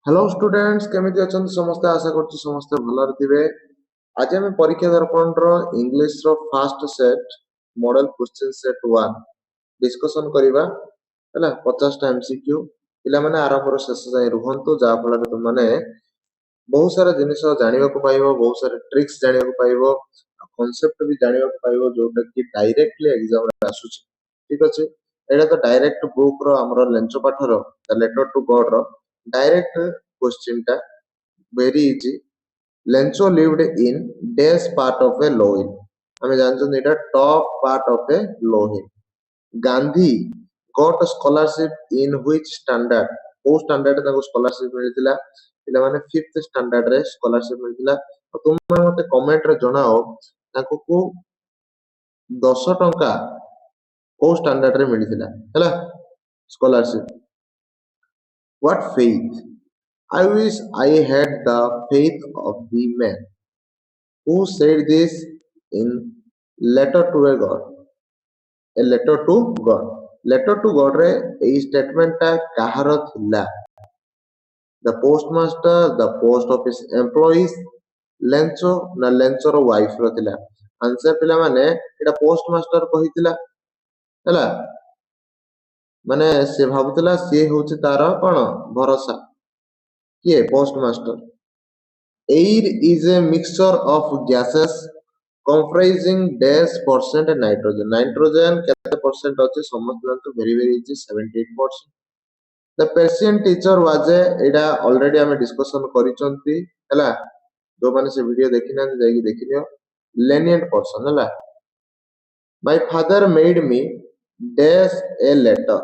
Hello students केमिति अछंती समस्त आशा करछि समस्त भलर थिबे। आज हम परीक्षा दर्पण रो इंग्लिश रो first set model question set 1 discussion करिबा हला 50 टा एमसीक्यू पिला माने आरंभ रो शेष जाय रुहंतु जा फल रे तुम माने बहुत सारा जिनिस जानिबा को पाइबो बहुत सारा ट्रिक्स जानिबा को पाइबो कांसेप्ट भी जानिबा को पाइबो जोटा कि डायरेक्टली एग्जाम रे आसुछि। ठीक अछि एडा तो डायरेक्ट बुक रो हमरो लेंचो पाठ रो द लेटर टू गॉड रो डायरेक्ट क्वेश्चन टा very easy. Lencho lived in dash part of a लोइन हमें जानते हैं टॉप पार्ट ऑफ ए लोइन। Gandhi got scholarship in which standard को स्टैंडर्ड ताको स्कॉलरशिप मिलितिला पिला माने 5th स्टैंडर्ड रे स्कॉलरशिप मिलितिला। और तुम मते कमेंट रे जणाओ ताको को 10 टंका को स्टैंडर्ड रे मिलितिला हैला scholarship. What faith I wish I had the faith of the man who said this in letter to a God. A letter to God. Letter to God रे এই স্টেটমেন্টটা কাହାର ଥିଲା? The postmaster, the post office employees, ଲେଞ୍ଚୋ ନା ଲେଞ୍ଚୋର wife ର ଥିଲା। Answer ପିଲାମାନେ ଏଟା post master କହିଥିଲା ହେଲା ମାନେ ସେ ଭାବୁଥିଲା ସିଏ ହଉଛି ତାର କଣ ଭରସା କିଏ post master. Air is a mixture of gases comprising dash percent nitrogen. Nitrogen केते परसेंट अछि समस्त जानतो very easy 78%. The Persian teacher was a एडा ऑलरेडी हमें डिस्कशन करिसंती हैला जो माने से वीडियो देखिना जाई देखिनियो lenient person हैला। My father made me dash a letter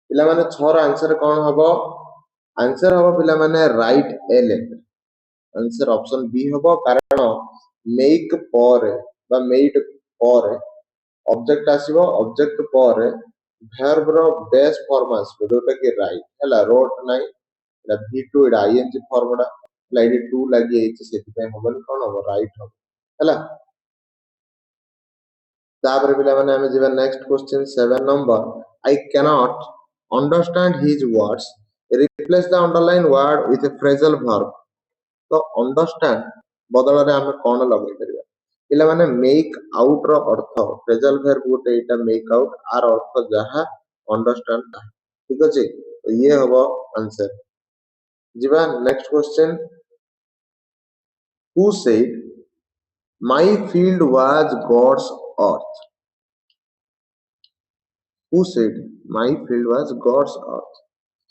पिला माने 6 ର आंसर कोन हबो आंसर हबो पिला माने write a letter। Answer option B हबो कारण मेक पर बा मेड पर ऑब्जेक्ट आसीबो ऑब्जेक्ट पर वर्ब रो बेस फॉर्म आसीबो जोटा कि राइट हैला रोट नाही एटा v2 एटा ing फॉर्म डा लाइड 2 लागि एछि सेति पे हबन कोन हबो राइट हबो हैला। तापर पिला माने हमें जेबा next question 7 number I can not understand his words replace the underline word with A phrasal verb. तो अंडरस्टैंड बदल रे हमें कोन लगै परिबा पिला माने मेक आउट रो अर्थ फ्रेजल वर्ब गोटे एटा मेक आउट आर अर्थ जहा अंडरस्टैंड ठीक अछि तो ये हबो आंसर। जीवा next question who said my field was God's earth. Who said my field was God's earth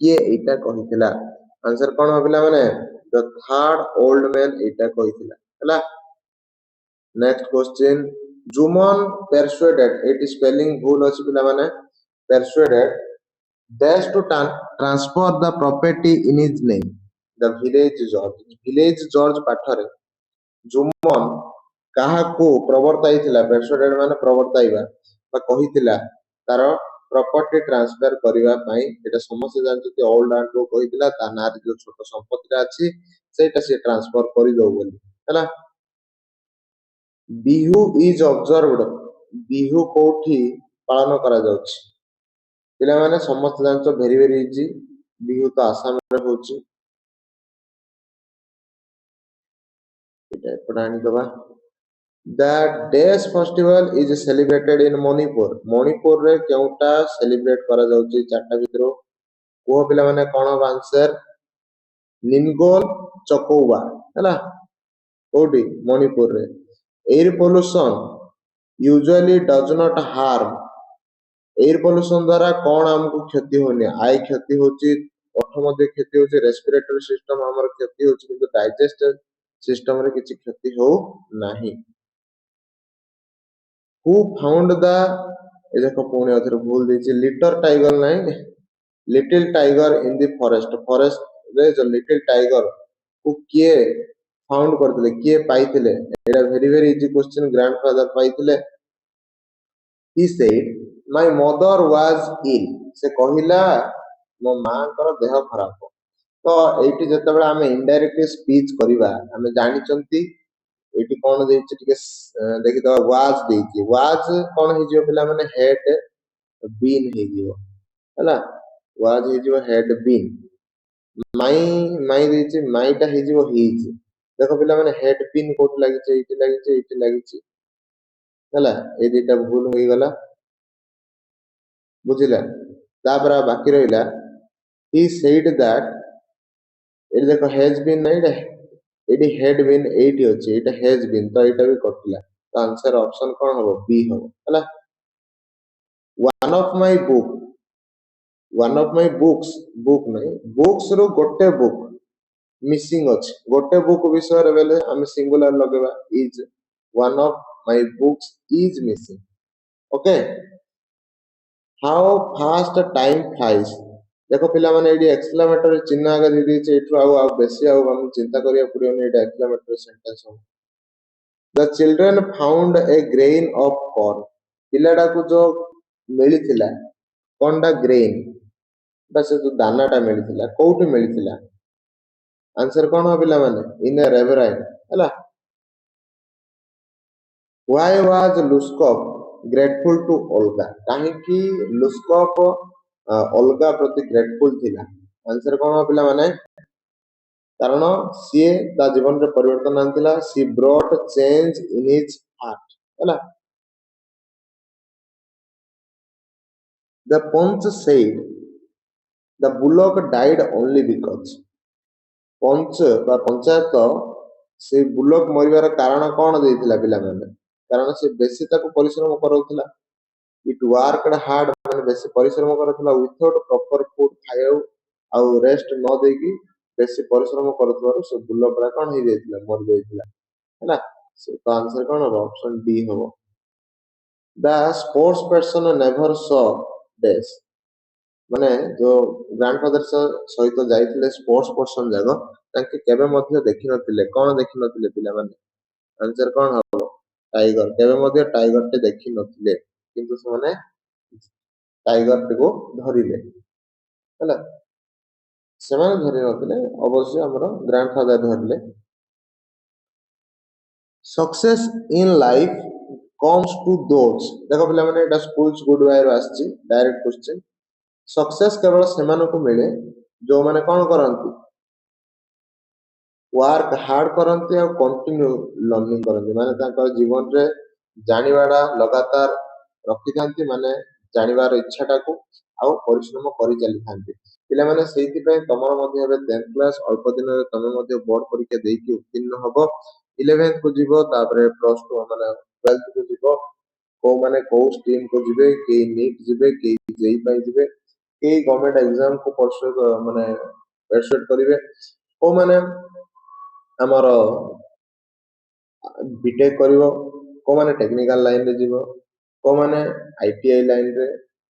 ये एटा कहितला आंसर कोन हबिला माने द थर्ड ओल्ड मैन एटा कहितला हला। Next question Juman persuaded eighty spelling भूल अछि पिला माने persuaded dash to transfer the property in his name the village george पाठरे Juman काहाको प्रवर्ताइथिला persuaded माने प्रवर्ताइबा बा कहिथिला तार प्रॉपर्टी ट्रांसफर करिवा पई एटा समस्त जानते ओल्ड आंट को कहिथिला ता नार जो छोट संपत्ति अछि सेटा से ट्रांसफर करि दो बोली हला। बिहू इज ऑब्जर्व्ड बिहू कोठी पालन करा जाउछि पिला माने समस्त जानतो very इजी बिहू तो आसाम रे होछि एटा पढ़ानी दबा। The Desh festival is celebrated in Manipur Manipur रे केउटा सेलिब्रेट करा जाउछि चारटा भितरो को पिला माने कोन आंसर निनगोल चकोवा हला कोडी मणिपुर रे। Air pollution usually does not harm air pollution द्वारा कोन हमको क्षति होनी आई क्षति होची ओठ मध्ये क्षति होची रेस्पिरेटरी सिस्टम हमर क्षति होची किंतु डाइजेस्टिव सिस्टम रे किछि क्षति हो नाही। हु फाउंड द ए देखो पुणे अथर भूल देछि लिटर टाइगर नाही little tiger in the forest forest रे जो लिटिल टाइगर को किए फाउंड करथिले किए पाइथिले एटा very इजी क्वेश्चन ग्रैंडफादर पाइथिले। he said my mother was ill से कहिला मो मां कर देह खराब तो एठी जतबेला हमें इनडायरेक्टली स्पीच करिवा हमें जानि चंती एठी कोन देछि टिके देखि दवा वाज देछि वाज कोन हे जियो पिला माने हेड बीन हे जियो हला वाज हे जियो हेड बीन ମାଇ ମାଇ ଦେଇଛି, ମାଇଟା ହେଇଯିବ ହେଇଛି। ଦେଖ ପିଲାମାନେ ହେଡ୍ ପିନ୍ କୋଉଠି ଲାଗିଛି? ଏଇଠି ଲାଗିଛି, ଏଇଠି ଲାଗିଛି ହେଲା। ଏଇ ଦିଟା ଭୁଲ ହେଇଗଲା, ବୁଝିଲା। ତାପରେ ଆଉ ବାକି ରହିଲା ହି ସେଇଡ୍ ଦ୍ୟାଟ୍, ଏଠି ଦେଖ ହେଜ୍ ବିନ୍ ନାହିଁ, ଏଇଠି ହେଡ୍ ବିନ୍ ଏଇଠି ଅଛି, ଏଇଟା ହେଜ୍ ବିନ୍, ତ ଏଇଟା ବି କଟିଲା। ତ ଆନ୍ସର ଅପସନ କଣ ହବ? ବି ହବ ହେଲା। One of my book, one of my books, book ନାହିଁ, ବୁକ୍ସ ରୁ ଗୋଟେ ବୁକ୍ ମିସିଂ ଅଛି। ଗୋଟେ ବୁକ୍ ବିଷୟରେ ବେଲେ ଆମେ ସିଙ୍ଗୁଲାର ଲଗେଇବା is, one of my books is missing. Okay. How fast time flies, ଦେଖ ପିଲାମାନେ ଏଇଠି ଏକ୍ସକ୍ଲାମେଟର ଚିହ୍ନ ଆଗ ଦେଇଦେଇଛି, ଏଇଠୁ ଆଉ ବେଶୀ ଆମକୁ ଚିନ୍ତା କରିବାକୁ ପଡିବନି, ଏଇଟା ଏକ୍ସକ୍ଲାମେଟର ସେଣ୍ଟେନ୍ସ ହବ। The children found a grain of corn, ପିଲାଟାକୁ ଯୋଉ ମିଳିଥିଲା କଣଟା? ଗ୍ରେନ୍ ବା ସେ ଯୋଉ ଦାନାଟା ମିଳିଥିଲା, କୋଉଠି ମିଳିଥିଲା? ଆନ୍ସର କଣ ହବ ପିଲାମାନେ? ଇନ୍ ଏ ରେଭରାଇନ୍ ହେଲା। Why was Luskov grateful to Olga? କାହିଁକି ଲୁସ୍କପ୍ ଅଲଗା ପ୍ରତି ଗ୍ରେଟଫୁଲ ଥିଲା? ଆନ୍ସର କଣ ହବ ପିଲାମାନେ? କାରଣ ସିଏ ତା ଜୀବନରେ ପରିବର୍ତ୍ତନ ଆଣିଥିଲା। She brought change in his heart ହେଲା। The panch said the bullock died only because, panch ବା ପଞ୍ଚାୟତ ସେ ବୁଲକ୍ ମରିବାର କାରଣ କଣ ଦେଇଥିଲା ପିଲାମାନେ? କାରଣ ସେ ବେଶୀ ତାକୁ ପରିଶ୍ରମ କରାଉଥିଲା। ଇଟ୍ ୱାର୍କଡ ହାର୍ଡ, ମାନେ ବେଶୀ ପରିଶ୍ରମ କରୁଥିଲା। ୱିଥଆଉଟ୍ ପ୍ରପର ଫୁଡ, ଖାଇବାକୁ ଆଉ ରେଷ୍ଟ ନ ଦେଇକି ବେଶୀ ପରିଶ୍ରମ କରୁଥିବାରୁ ସେ ବୁଲକଟା କଣ ହେଇଯାଇଥିଲା? ମରିଯାଇଥିଲା ହେଲା। ତ ଆନ୍ସର କଣ ହବ? ଅପସନ ଡି ହବ। ଦ ସ୍ପୋର୍ଟସ ପର୍ସନ ନେଭର ସ ଡେସ୍, ମାନେ ଯୋଉ ଗ୍ରାଣ୍ଡଫାଦର ସହିତ ଯାଇଥିଲେ ସ୍ପୋର୍ଟସ ପର୍ସନ ଯାକ, ତାଙ୍କେ କେବେ ମଧ୍ୟ ଦେଖିନଥିଲେ। କଣ ଦେଖିନଥିଲେ ପିଲାମାନେ? ଆନ୍ସର କଣ ହବ? ଟାଇଗର। କେବେ ମଧ୍ୟ ଟାଇଗରଟେ ଦେଖିନଥିଲେ, କିନ୍ତୁ ସେମାନେ ଟାଇଗରଟିକୁ ଧରିଲେ ହେଲା। ସେମାନେ ଧରି ନଥିଲେ, ଅବଶ୍ୟ ଆମର ଗ୍ରାଣ୍ଡଫାଦର ଧରିଲେ। Success in life comes to those, ଦେଖ ପିଲାମାନେ ଏଇଟା ସ୍କୁଲ ଗୁଡ ରୁ ଆସିଛି ଡାଇରେକ୍ଟ କ୍ୱେଶ୍ଚନ। ସକ୍ସେସ୍ କେବଳ ସେମାନଙ୍କୁ ମିଳେ ଯୋଉମାନେ କଣ କରନ୍ତି? ୱାର୍କ ହାର୍ଡ କରନ୍ତି ଆଉ କଣ୍ଟିନ୍ୟୁ ଲର୍ଣ୍ଣିଂ କରନ୍ତି, ମାନେ ତାଙ୍କ ଜୀବନରେ ଜାଣିବାଟା ଲଗାତାର ରଖିଥାନ୍ତି, ମାନେ ଜାଣିବାର ଇଚ୍ଛାଟାକୁ ଆଉ ପରିଶ୍ରମ କରି ଚାଲିଥାନ୍ତି ପିଲାମାନେ। ସେଇଥିପାଇଁ ତମର ମଧ୍ୟ ଏବେ 10th କ୍ଲାସ, ଅଳ୍ପ ଦିନରେ ତମେ ମଧ୍ୟ ବୋର୍ଡ ପରୀକ୍ଷା ଦେଇକି ଉତ୍ତୀର୍ଣ୍ଣ ହବ। 11th କୁ ଯିବ, ତାପରେ ପ୍ଲସ ଟୁ ମାନେ 12th କୁ ଯିବ। କୋଉମାନେ କୋଉ ଷ୍ଟ୍ରିମ୍ କୁ ଯିବେ, କେହି ନିଟ୍ ଯିବେ, କେହି ଜେଇ ପାଇଁ ଯିବେ, କେହି ଗଭର୍ଣ୍ଣମେଣ୍ଟ ଏକ୍ସାମ କୁ ମାନେ ପରସୁଏଟ କରିବେ, କୋଉମାନେ ଆମର ବିଟେକ୍ କରିବ, କୋଉମାନେ ଟେକ୍ନିକାଲ ଲାଇନରେ ଯିବ, କୋଉମାନେ ଆଇଟିଆଇ ଲାଇନରେ,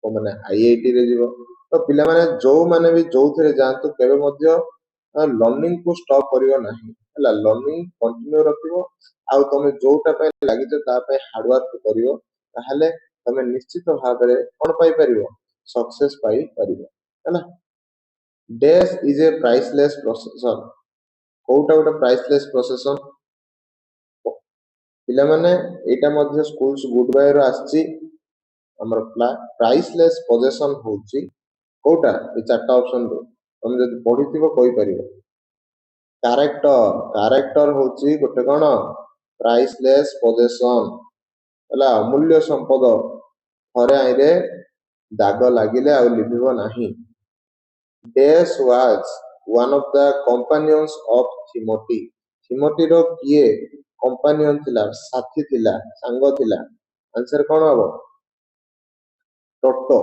କୋଉମାନେ ଆଇଆଇଟି ରେ ଯିବ। ତ ପିଲାମାନେ ଯୋଉମାନେ ବି ଯୋଉଥିରେ ଯାଆନ୍ତୁ, କେବେ ମଧ୍ୟ ଲର୍ଣ୍ଣିଂ କୁ ଷ୍ଟପ୍ କରିବ ନାହିଁ ହେଲା। ଲର୍ଣ୍ଣିଂ କଣ୍ଟିନ୍ୟୁ ରଖିବ, ଆଉ ତମେ ଯୋଉଟା ପାଇଁ ଲାଗିଛ ତା ପାଇଁ ହାର୍ଡୱାର୍କ କରିବ, ତାହେଲେ ତମେ ନିଶ୍ଚିତ ଭାବରେ କଣ ପାଇପାରିବ? ସକ୍ସେସ ପାଇପାରିବ ହେଲା। ଡେସ୍ ଇଜ ଏ ପ୍ରାଇସଲେସ୍ ପ୍ରସେସନ, କୋଉଟା ଗୋଟେ ପ୍ରାଇସଲେସ୍ ପ୍ରସେସନ? ପିଲାମାନେ ଏଇଟା ମଧ୍ୟ ସ୍କୁଲ ଗୁଡ ବାଇ ରୁ ଆସିଛି। ଆମର ପ୍ରାଇସଲେସ୍ ପଜେସନ ହଉଛି କୋଉଟା? ଏ ଚାରିଟା ଅପସନ ରୁ ତମେ ଯଦି ପଢିଥିବ କହିପାରିବ। କ୍ୟାରେକ୍ଟର, କ୍ୟାରେକ୍ଟର ହଉଛି ଗୋଟେ କଣ? ପ୍ରାଇସଲେସ୍ ପଜେସନ ହେଲା, ଅମୂଲ୍ୟ ସମ୍ପଦ। ଥରେ ଆଇରେ ଦାଗ ଲାଗିଲେ ଆଉ ଲିଭିବ ନାହିଁ। Dash was one of the companions of Timothy, ଥିମୋଟିର କିଏ କମ୍ପାନିଅନ ଥିଲା? ସାଥୀ ଥିଲା, ସାଙ୍ଗ ଥିଲା। ଆନ୍ସର କଣ ହବ? ଟୋଟୋ।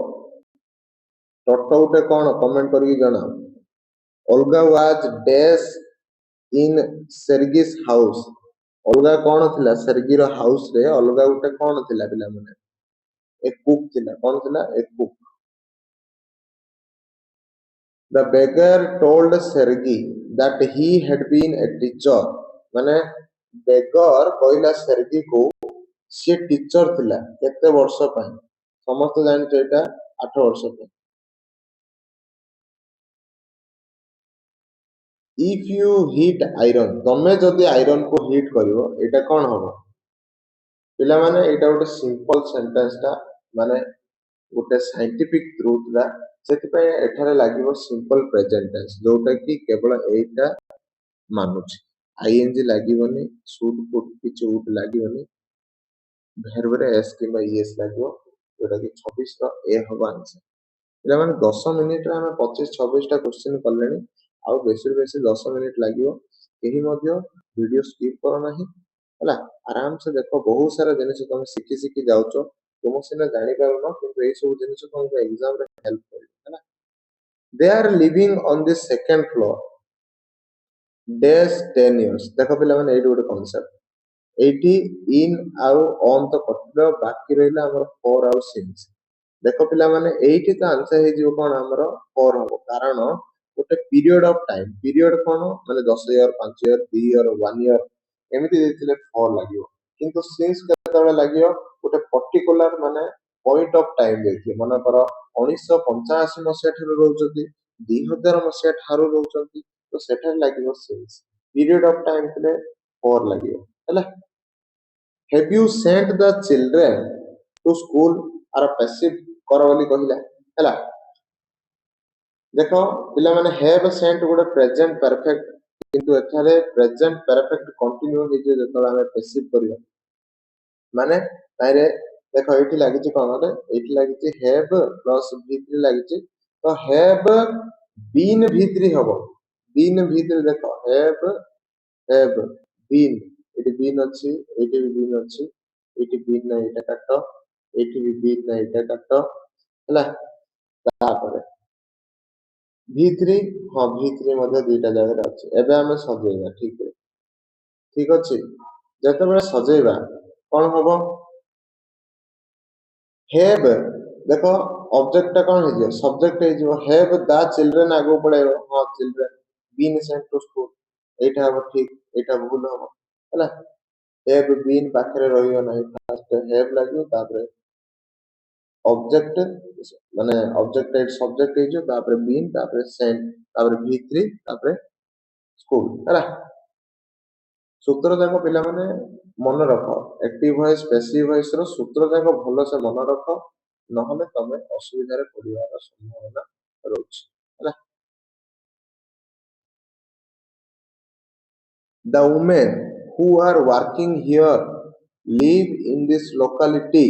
ଟୋଟୋ ଗୋଟେ କଣ? କମେଣ୍ଟ କରିକି ଜଣାଅ। ଅଲଗା ୱାଜ ଡେସ୍ ଇନ୍ ସେର୍ଗିସ୍ ହାଉସ, ଅଲଗା କଣ ଥିଲା? ସେର୍ଗିର ହାଉସ ରେ ଅଲଗା ଗୋଟେ କଣ ଥିଲା ପିଲାମାନେ? ଏ କୁକ୍ ଥିଲା। କଣ ଥିଲା? ଏ cook. The beggar told Sergei that he had been a teacher, ମାନେ ବେଗର କହିଲା ସେର୍ଗିକୁ ସିଏ ଟିଚର ଥିଲା କେତେ ବର୍ଷ ପାଇଁ? ସମସ୍ତେ ଜାଣିଛ ଏଇଟା 8 ବର୍ଷ ପାଇଁ। ଇଫ ୟୁ ହିଟ୍ ଆଇରନ୍, ତମେ ଯଦି ଆଇରନ୍ କୁ ହିଟ୍ କରିବ, ଏଇଟା କଣ ହବ? ପିଲାମାନେ ଏଇଟା ଗୋଟେ ସିମ୍ପଲ ସେଣ୍ଟେନ୍ସ ଟା, ମାନେ ଗୋଟେ ସାଇଣ୍ଟିଫିକ ଟ୍ରୁଥ ଟା। ସେଥିପାଇଁ ଏଠାରେ ଲାଗିବ ସିମ୍ପଲ ପ୍ରେଜେଣ୍ଟ ଟେନ୍ସ ଯୋଉଟା କି କେବଳ ଏଇଟା ମାନୁଛି। ଆଇଏନଜି ଲାଗିବନି, ସୁଡ୍ ଫୁଡ୍ କିଛି ଉଡ୍ ଲାଗିବନି, ଭେର୍ବରେ ଏସ୍ କିମ୍ବା ଇଏସ୍ ଲାଗିବ, ଯୋଉଟା କି 26 ର ଏ ହବ ଆନ୍ସର। ପିଲାମାନେ 10 ମିନିଟରେ ଆମେ 25-26ଟା କ୍ୱେଶ୍ଚିନ୍ କଲେଣି, ଆଉ ବେଶୀରୁ ବେଶୀ 10 ମିନିଟ୍ ଲାଗିବ। କେହି ମଧ୍ୟ ଭିଡିଓ ସ୍କିପ୍ କର ନାହିଁ ହେଲା, ଆରାମସେ ଦେଖ, ବହୁତ ସାରା ଜିନିଷ ତମେ ଶିଖି ଶିଖି ଯାଉଛ। ତୁମ ସିନା ଜାଣିପାରୁନ, କିନ୍ତୁ ଏଇ ସବୁ ଜିନିଷ ତମକୁ ଏକ୍ସାମରେ ହେଲ୍ପ କରିବ ହେଲା। They are living on the second floor dash 10 years। ଦେଖ ପିଲାମାନେ ଏଇଠି ଗୋଟେ କନସେପ୍ଟ, ଏଇଠି ଇନ୍ ଆଉ ଅନ୍ ତ କଟିଲ, ବାକି ରହିଲା ଆମର ଫୋର ଆଉ ସିନ୍ସ। ଦେଖ ପିଲାମାନେ ଏଇଠି ତ ଆନ୍ସର ହେଇଯିବ କଣ ଆମର ଫୋର ହବ, କାରଣ ଗୋଟେ ପିରିୟଡ ଅଫ ଟାଇମ, ପିରିୟଡ କଣ ମାନେ 10 ଇୟର, 5 ଇୟର, 2 ଇୟର, 1 ଇୟର ଏମିତି ଦେଇଥିଲେ ଫୋର ଲାଗିବ। କିନ୍ତୁ ସିନ୍ସ କେତେବେଳେ ଲାଗିବ, ଗୋଟେ ପର୍ଟିକୁଲାର ମାନେ ପଏଣ୍ଟ ଅଫ ଟାଇମ ଦେଇଥିଲେ, ମନେକର 1985 ମସିହା ଠାରୁ ରହୁଛନ୍ତି, 2000 ମସିହା ଠାରୁ ରହୁଛନ୍ତି, ତ ସେଠାରେ ଲାଗିବ ସିନ୍ସ। ପିରିୟଡ ଅଫ ଟାଇମ ଥିଲେ ଫୋର ଲାଗିବ ହେଲା। Have you sent the children to school R passive କର ବୋଲି କହିଲା ହେଲା। ଦେଖ ପିଲାମାନେ have sent ଗୋଟେ ପ୍ରେଜେଣ୍ଟ ପରଫେକ୍ଟ, କିନ୍ତୁ ଏଠାରେ ପ୍ରେଜେଣ୍ଟ ପରଫେକ୍ଟ କଣ୍ଟିନ୍ୟୁ ହେଇଯିବ ଯେତେବେଳେ ଆମେ passive କରିବା। ମାନେ ତାଇରେ ଦେଖ ଏଇଠି ଲାଗିଛି କଣ, ଏଇଠି ଲାଗିଛି have ପ୍ଲସ୍ V3 ଲାଗିଛି, ତ have been V3 ହବ। been V3 ଦେଖ have been, ଏଠି been ଅଛି, ଏଇଠି ବି been ଅଛି, ଏଇଠି been ନାହିଁ ଏଇଟା କାଟ, ଏଇଠି ବି been ନାହିଁ ଏଇଟା କାଟ ହେଲା। ତାପରେ V3, ହଁ V3 ମଧ୍ୟ ଦୁଇଟା ଜାଗାରେ ଅଛି। ଏବେ ଆମେ ସଜେଇବା ଠିକ ଅଛି। ଯେତେବେଳେ ସଜେଇବା କଣ ହବ, have ଦେଖ ଅବଜେକ୍ଟ ଟା କଣ ହେଇଯିବ, ସବଜେକ୍ଟ ହେଇଯିବ, have the children ଆଗକୁ ପଳେଇବ, ହଁ children been sent to school, ଏଇଟା ହବ ଠିକ, ଏଇଟା ଭୁଲ ହବ ହେଲା। have been ପାଖରେ ରହିବ ନାହିଁ, ଫାଷ୍ଟ have ଲାଗିବ, ତାପରେ ଅବଜେକ୍ଟ, ମାନେ ଅବଜେକ୍ଟ ଏଇଠି ସବଜେକ୍ଟ ହେଇଯିବ, ତାପରେ been, ତାପରେ sent, ତାପରେ V3, ତାପରେ ସ୍କୁଲ ହେଲା। ସୂତ୍ର ଯାକ ପିଲାମାନେ ମନେ ରଖ, ଆକ୍ଟିଭ ଭଏସ ପ୍ୟାସିଭ ଭଏସ ର ସୂତ୍ର ଯାକ ଭଲସେ ମନେ ରଖ, ନହେଲେ ତମେ ଅସୁବିଧାରେ ପଡିବାର ସମ୍ଭାବନା ରହୁଛି ହେଲା। The women who are working here live in this locality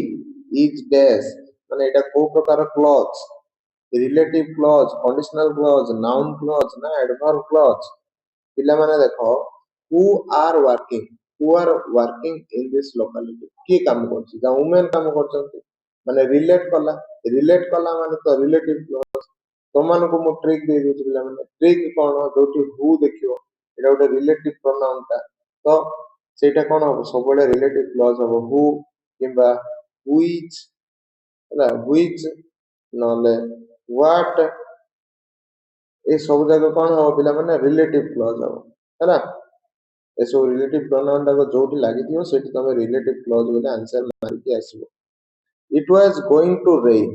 is dash, ମାନେ ଏଇଟା କୋଉ ପ୍ରକାର clause, relative clause, conditional clause, noun clause ନା ଆଡଭର୍ବ କ୍ଲଜ। ପିଲାମାନେ ଦେଖ who are working, who are working in this locality, କିଏ କାମ କରୁଛି, the women କାମ କରୁଛନ୍ତି, ମାନେ ରିଲେଟ କଲା ମାନେ ତ ରିଲେଟିଭ କ୍ଲଜ। ତମମାନଙ୍କୁ ମୁଁ ଟ୍ରିକ୍ ଦେଇ ଦଉଛି ପିଲାମାନେ, ଟ୍ରିକ୍ କଣ, ଯୋଉଠି who ଦେଖିବ ଏଇଟା ଗୋଟେ ରିଲେଟିଭ ପ୍ରୋନାଉନ ଟା, ତ ସେଇଟା କଣ ହବ, ସବୁବେଳେ ରିଲେଟିଭ କ୍ଲଜ ହବ, who କିମ୍ବା which ହେଲା, which ନହେଲେ what, ଏ ସବୁ ଯାକ କଣ ହବ ପିଲାମାନେ ରିଲେଟିଭ କ୍ଲଜ ହବ ହେଲା। ଏସବୁ ରିଲେଟିଭ ପ୍ରୋନାଉନ ଟାକୁ ଯୋଉଠି ଲାଗିଥିବ ସେଇଠି ତମେ ରିଲେଟିଭ କ୍ଲଜ ବୋଲି ଆନ୍ସର ମାରିକି ଆସିବ। It was going to rain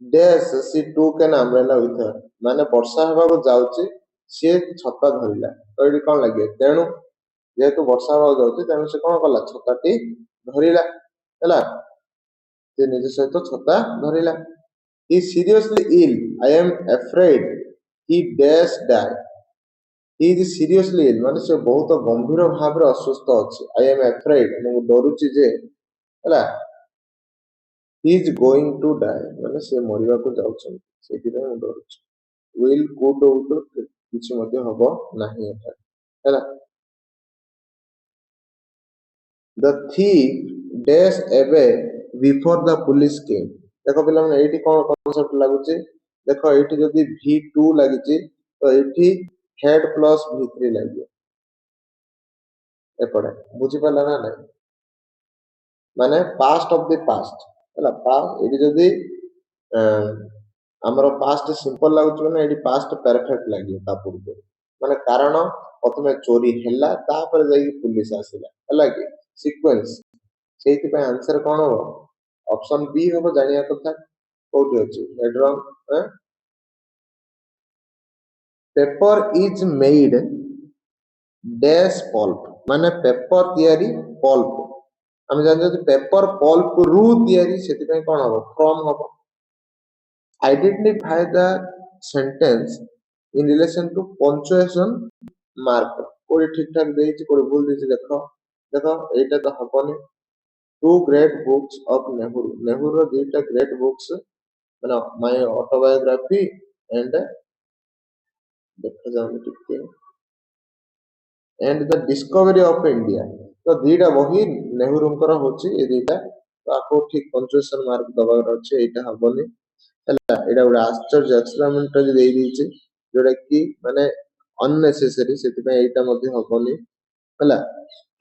dash she took an umbrella with her, ମାନେ ବର୍ଷା ହେବାକୁ ଯାଉଛି ସିଏ ଛତା ଧରିଲା, ତ ଏଠି କଣ ଲାଗିବ, ତେଣୁ ଯେହେତୁ ବର୍ଷା ହେବାକୁ ଯାଉଛି ତେଣୁ ସେ କଣ କଲା, ଛତାଟି ଧରିଲା ହେଲା, ସେ ନିଜ ସହିତ ଛତା ଧରିଲା। He seriously ill, I am afraid he dash die, he is seriously ill ମାନେ ସେ ବହୁତ ଗମ୍ଭୀର ଭାବରେ ଅସୁସ୍ଥ ଅଛି, ଆଇ ଏମ୍ ଆଫ୍ରେଡ୍ ମୁଁ ଡରୁଛି ଯେ ହେଲା, ହି ଇଜ ଗୋଇଂ ଟୁ ଡାଏ ମାନେ ସେ ମରିବାକୁ ଯାଉଛନ୍ତି, ସେଇଥିପାଇଁ ମୁଁ ଡରୁଛି। ୱିଲ୍ କୁଡ୍ ଉଡ୍ କିଛି ମଧ୍ୟ ହବ ନାହିଁ ଏଠାରେ ହେଲା। ଦ ଥିଫ୍ ଡ୍ୟାସ୍ ଏବେ ବିଫୋର ଦ ପୁଲିସ କେମ୍, ଦେଖ ପିଲାମାନେ ଏଇଠି କଣ କନସେପ୍ଟ ଲାଗୁଛି, ଦେଖ ଏଇଠି ଯଦି V2 ଲାଗିଛି ତ ଏଇଠି ହେଡ୍ ପ୍ଲସ୍ V3 ଲାଗିବ ଏପଟେ, ବୁଝିପାରିଲା ନା ନାଇଁ, ମାନେ ପାଷ୍ଟ ଅଫ ଦି ପାଷ୍ଟ ହେଲା, ଏଇଠି ଯଦି ଆମର ପାଷ୍ଟ ସିମ୍ପଲ ଲାଗୁଛି ମାନେ ଏଇଠି ପାଷ୍ଟ ପରଫେକ୍ଟ ଲାଗିବ ତା ପୂର୍ବରୁ, ମାନେ କାରଣ ପ୍ରଥମେ ଚୋରି ହେଲା ତାପରେ ଯାଇକି ପୁଲିସ ଆସିଲା ହେଲା କି ସିକ୍ୱେନ୍ସ। ସେଇଥିପାଇଁ ଆନ୍ସର କଣ ହବ, ଅପସନ ବି ହବ, ଜାଣିବା କଥା କୋଉଠି ଅଛି ହେଡ୍ରନ୍। Paper is made dash pulp, ମାନେ ପେପର ତିଆରି ପଲ୍ପ, ଆମେ ଜାଣିଛନ୍ତି ପେପର ପଲ୍ପ ରୁ ତିଆରି, ସେଥିପାଇଁ କଣ ହବ ଫ୍ରମ ହବ। identify the sentence in relation to punctuation mark कोई ठीक ठाक ଦେଇଛି କୋई ଭୁଲ ଦେଇଛି ଦେଖ ଦେଖ ଏଇଟା ତ ହବନି two great books of Nehru Nehru ଦୁଇଟା great books ମାନେ my autobiography and ଦେଖାଯାଉନି ଟିକେ and the discovery of India ତ ଦିଟା ବହି ନେହୁରୁଙ୍କର ହଉଛି ଏ ଦିଟା ତ ଆକୁ ଠିକ ପଞ୍ଚୁଏସନ ମାର୍କ ଦବାର ଅଛି ଏଇଟା ହବନି ହେଲା ଏଇଟା ଗୋଟେ ଆଶ୍ଚର୍ଯ୍ୟ ଏକ୍ସପେରିମେଣ୍ଟ ଯଦି ଦେଇଦେଇଛି ଯୋଉଟା କି ମାନେ ଅନନେସେସରି ସେଥିପାଇଁ ଏଇଟା ମଧ୍ୟ ହବନି ହେଲା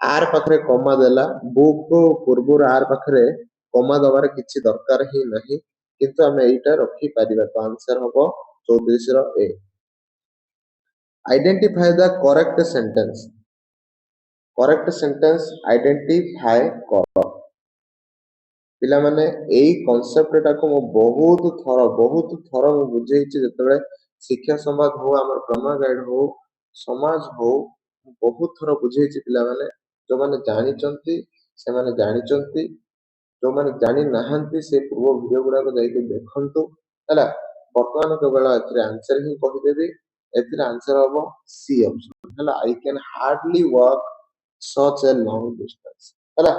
ଆର ପାଖରେ କମା ଦେଲା ବୁକ୍ ପୂର୍ବରୁ ଆର ପାଖରେ କମା ଦବାର କିଛି ଦରକାର ହିଁ ନାହିଁ କିନ୍ତୁ ଆମେ ଏଇଟା ରଖିପାରିବା ତ ଆନ୍ସର ହବ 34 ର A identify the correct sentence identify କର ପିଲାମାନେ ଏଇ କନସେପ୍ଟଟାକୁ ମୁଁ ବହୁତ ଥର ମୁଁ ବୁଝେଇଛି ଯେତେବେଳେ ଶିକ୍ଷା ସମ୍ବାଦ ହଉ ଆମର ପ୍ରମା ଗାଇଡ ହଉ ସମାଜ ହଉ ମୁଁ ବହୁତ ଥର ବୁଝେଇଛି ପିଲାମାନେ ଯୋଉମାନେ ଜାଣିଛନ୍ତି ସେମାନେ ଜାଣିଛନ୍ତି ଯୋଉମାନେ ଜାଣି ନାହାନ୍ତି ସେ ପୂର୍ବ ଭିଡିଓ ଗୁଡାକ ଯାଇକି ଦେଖନ୍ତୁ ହେଲା ବର୍ତ୍ତମାନ କେବଳ ଏଥିରେ ଆନ୍ସର ହିଁ କହିଦେବି ଏଥିରେ ଆନ୍ସର ହବ ସି ଅପସନ ହେଲା I can hardly walk such a long distance ହେଲା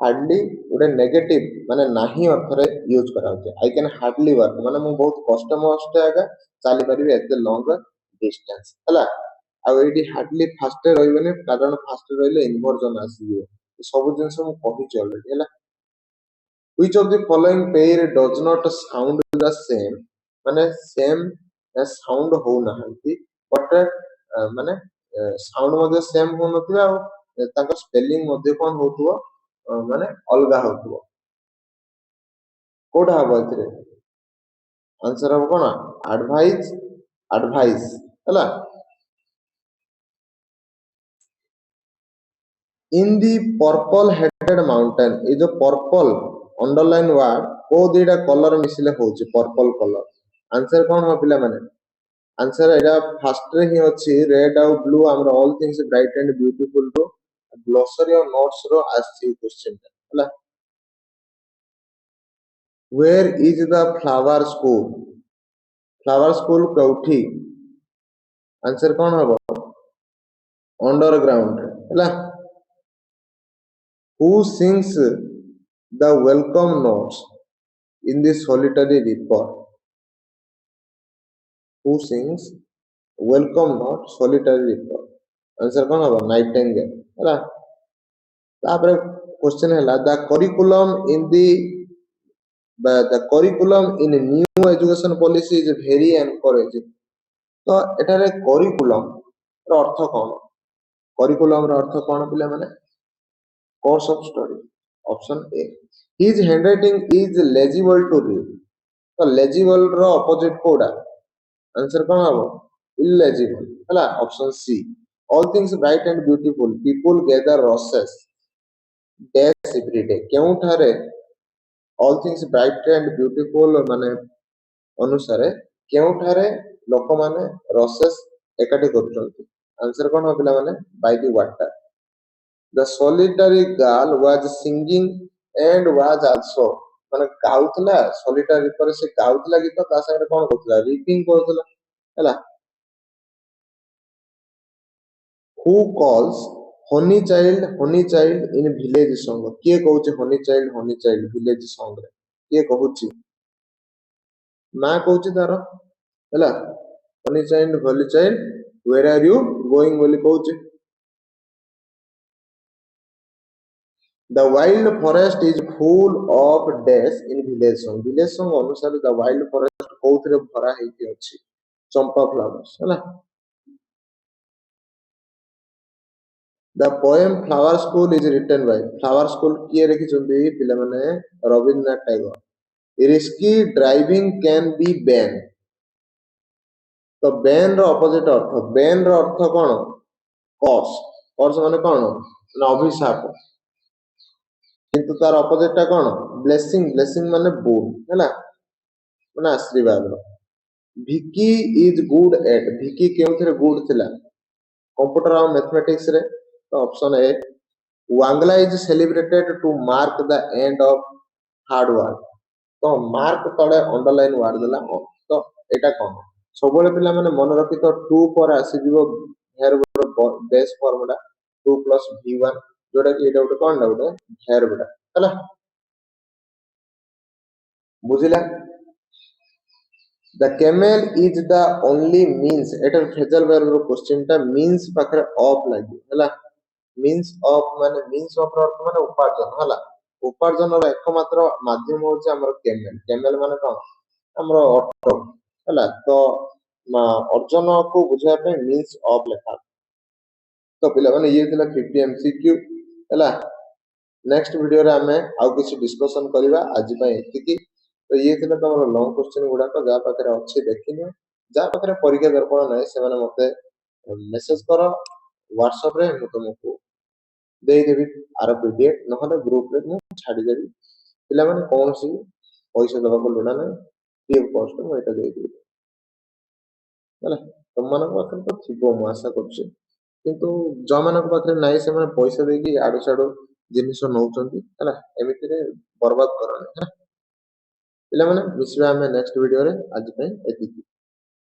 ହାର୍ଡଲି ଗୋଟେ ନେଗେଟିଭ ମାନେ ନାହିଁ ଅର୍ଥରେ ୟୁଜ କରାଯାଉଛି ଆଇ କ୍ୟାନ୍ ହାର୍ଡଲି ୱାର୍କ ମାନେ ମୁଁ ବହୁତ କଷ୍ଟ ମଷ୍ଟ ଆଜ୍ଞା ଚାଲିପାରିବି ଏତେ ଲଙ୍ଗ ଡିଷ୍ଟାନ୍ସ ହେଲା ଆଉ ଏଇଠି ହାର୍ଡଲି ଫାଷ୍ଟରେ ରହିବନି କାରଣ ଫାଷ୍ଟରେ ରହିଲେ ଇନଭର୍ଜନ ଆସିଯିବ ସବୁ ଜିନିଷ ମୁଁ କହିଛି ଅଲରେଡି ହେଲା which of the following pair does not sound the same ମାନେ ସେମ୍ ସାଉଣ୍ଡ ହଉନାହାନ୍ତି ବଟ୍ ମାନେ ସାଉଣ୍ଡ ମଧ୍ୟ ସେମ୍ ହଉନଥିବ ଆଉ ତାଙ୍କ ସ୍ପେଲିଂ ମଧ୍ୟ କଣ ହଉଥିବ ମାନେ ଅଲଗା ହଉଥିବ କୋଉଟା ହବ ଏଥିରେ ଆନ୍ସର ହବ କଣ ଆଡଭାଇସ୍ ହେଲା in the purple headed mountain ଏ ଯୋଉ purple underline word କୋଉ ଦିଟା କଲର ମିଶିଲେ ହଉଛି purple color ଆନ୍ସର କଣ ହବ ପିଲାମାନେ ଆନ୍ସର ଏଇଟା ଫାଷ୍ଟରେ ହିଁ ଅଛି ରେଡ୍ ଆଉ ବ୍ଲୁ ଆମର all things bright and beautiful ରୁ ଗ୍ଲୋସରୀ ଆଉ ନୋଟ୍ସ ର ଆସିଛି କ୍ୱେଶ୍ଚନ ଟା ହେଲା where is the flower school କୋଉଠି ଆନ୍ସର କଣ ହବ ଅଣ୍ଡରଗ୍ରାଉଣ୍ଡ ହେଲା who sings the welcome notes in the solitary reaper who sings welcome note solitary reaper answer कौन होगा नाइटिंगेल ହେଲା ତାପରେ क्वेश्चन ହେଲା the curriculum in new education policy is very encouraging ତ ଏଠାରେ curriculum ର ଅର୍ଥ କଣ curriculum ର ଅର୍ଥ କଣ ପିଲାମାନେ course of study option a his handwriting is legible to read ତ legible ର opposite କୋଉଟା आंसर कौन हबो illegible ହେଲା option c all things bright and beautiful people gather roses dash every day କେଉଁଠାରେ all things bright and beautiful ମାନେ ଅନୁସାରେ କେଉଁଠାରେ ଲୋକମାନେ ରସେସ୍ ଏକାଠି କରୁଛନ୍ତି ଆନ୍ସର କଣ ହବ ପିଲାମାନେ by the water the solitary girl was singing and was also ମାନେ ଗାଉଥିଲା ସଲିଟାରୀ ପରେ ସେ ଗାଉଥିଲା ଗୀତ ତା ସାଙ୍ଗରେ କଣ କରୁଥିଲା ରିପିଂ କରୁଥିଲା ହେଲା who calls honey child in village song କିଏ କହୁଛି honey child village song ରେ କିଏ କହୁଛି ମା କହୁଛି ତାର ହେଲା honey child where are you going ବୋଲି କହୁଛି the wild forest is full of dash in village song ଅନୁସାରେ the wild forest କୋଉଥିରେ ଭରା ହେଇକି ଅଛି ଚମ୍ପା flowers ହେଲା the poem flower school is written by flower school କିଏ ଲେଖିଛନ୍ତି ପିଲାମାନେ Rabindranath Tagore risky driving can be banned ତ ban ର ଅପୋଜିଟ ଅର୍ଥ ban ର ଅର୍ଥ କଣ କର୍ସ ମାନେ କଣ ନା ଅଭିଶାପ କିନ୍ତୁ ତାର ଅପୋଜିଟ ଟା କଣ ବ୍ଲେସିଂ ମାନେ ବୋନ୍ ହେଲା ମାନେ ଆଶୀର୍ବାଦ Vicky is good at Vicky କେଉଁଥିରେ ଗୁଡ ଥିଲା କମ୍ପ୍ୟୁଟର ଆଉ ମ୍ୟାଥମେଟିକ୍ସ ରେ ତ option A Wangala is celebrated to mark the end of hard work तो मार्क तले अंडरलाइन वार्ड देला तो एटा कोन सबले पिला माने मन रखि तो 2 पर आसी जीवो hair base formula 2 plus v1 जोटा कि एटा कोन डाउट हेयर बेटा हला बुझिला the camel is the only means एटा फेजल वर्ब रो क्वेश्चन टा मींस पाखरे ऑफ लागि हला मींस ऑफ माने मींस ऑफ रो अर्थ माने उपार्जन हला उपार्जन रो एकमात्र माध्यम होचे हमर केमेल केमेल माने कोन हमर ऑटो हला तो अर्जन को बुझा पे मींस ऑफ लेखा तो पिला माने ये थिला 50 एमसीक्यू हला नेक्स्ट वीडियो रे हमें आउ किछि डिस्कशन करिवा आज पय एतिकी तो ये थिला तमरो लॉन्ग क्वेश्चन गुडा को जा पाखरे अछि देखिनो जा पाखरे परीक्षा दर्पण नै से माने मते मेसेज करो व्हाट्सएप रे मु तुमको दे देबी आर पीडीएफ नहले ग्रुप रे मु छाडी देबी पिला माने कोन सी पैसा दबा को लोडा नै फ्री ऑफ कॉस्ट मु एटा दे देबी ହେଲା ତମମାନଙ୍କ ପାଖରେ ତ ଥିବ ମୁଁ ଆଶା କରୁଛି କିନ୍ତୁ ଯୋଉମାନଙ୍କ ପାଖରେ ନାହିଁ ସେମାନେ ପଇସା ଦେଇକି ଆଡୁ ସାଡୁ ଜିନିଷ ନଉଛନ୍ତି ହେଲା ଏମିତିରେ ବର୍ବାଦ କରନି ହେଲା ପିଲାମାନେ ମିଶିବା ଆମେ ନେକ୍ସଟ ଭିଡିଓରେ ଆଜି ପାଇଁ ଏତିକି